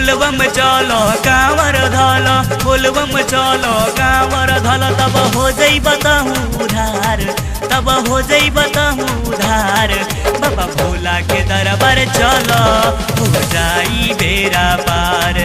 बोलबम चलो कांवर धल, बोलबम चलो कांवर धल, तब हो जइब तहु उधार, तब हो जइब तहु उधार। बाबा भोला के दरबार चलो हो जाई बेरा पार।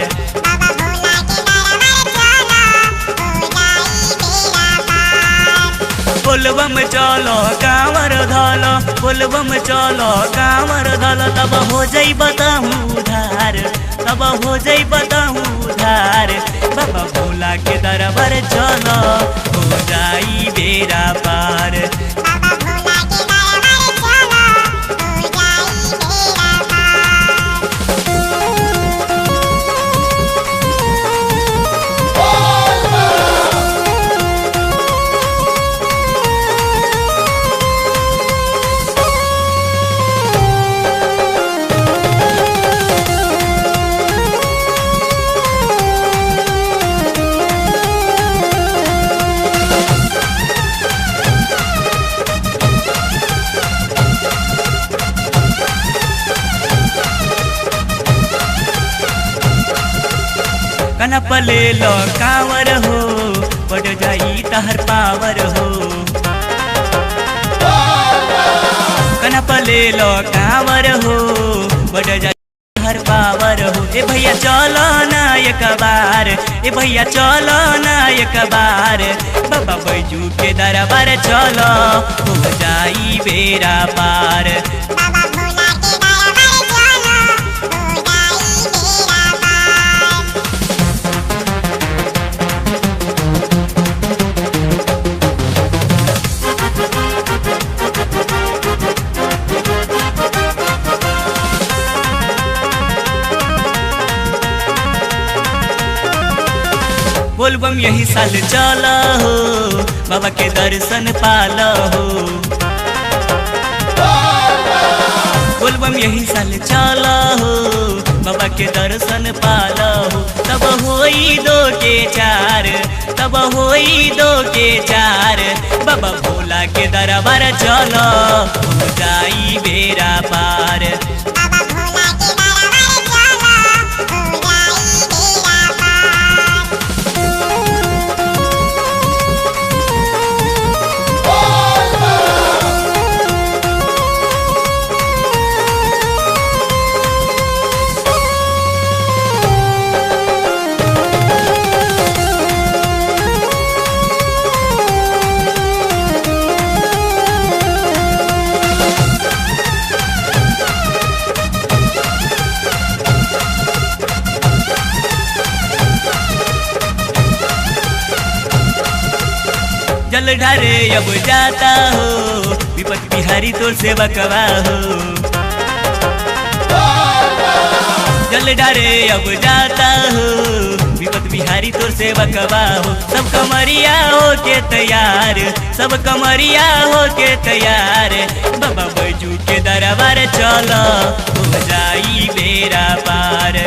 बोलबम चलो कांवर धल, बोलबम चलो कांवर धल, तब हो जइब तहु उधार, तब हो जइब तहु उधार। बाबा भोला के दरबार चलो हो जाई बेरा पार। कनप ले लो कांवर हो, बढ़ जाई तहर पावर हो। कनप ले लो कांवर हो, बढ़ जाई तहर पावर हो। ए भैया चलो ना एक बार, ए भैया चलो ना एक बार। बाबा बैजू के दरबार चलो हो जाई बेरा पार। बोलबम यही साल चला हो, बाबा के दर्शन पाला हो। बोलबम यही साल चला हो, बाबा के दर्शन पाला हो। तब होई दो के चार, तब होई दो के चार। बाबा भोला के दरबार चलो हो जाई बेरा पार। जल ढारे अब जाता हो, विपत बिहारी तोर सेवकवा हो। जल ढारे अब जाता हो, विपत बिहारी तोर सेवकवा हो। सब कमरिया हो के तैयार, सब कमरिया हो के तैयार। बाबा बैजू के दरबार चलो हो जाई बेरा पार।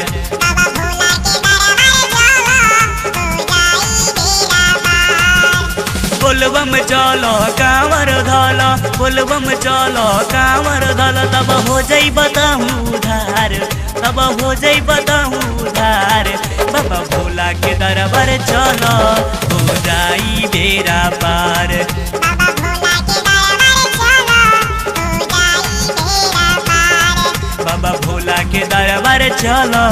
बोलबम चलो कांवर धल, बोलबम चलो कांवर धल, तब हो जइब तहु उधार, तब हो जइब तहु उधार। बाबा भोला के दरबार चलो हो जाई बेरा पार। बाबा भोला के दरबार चलो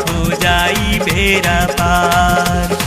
हो जाई बेरा पार।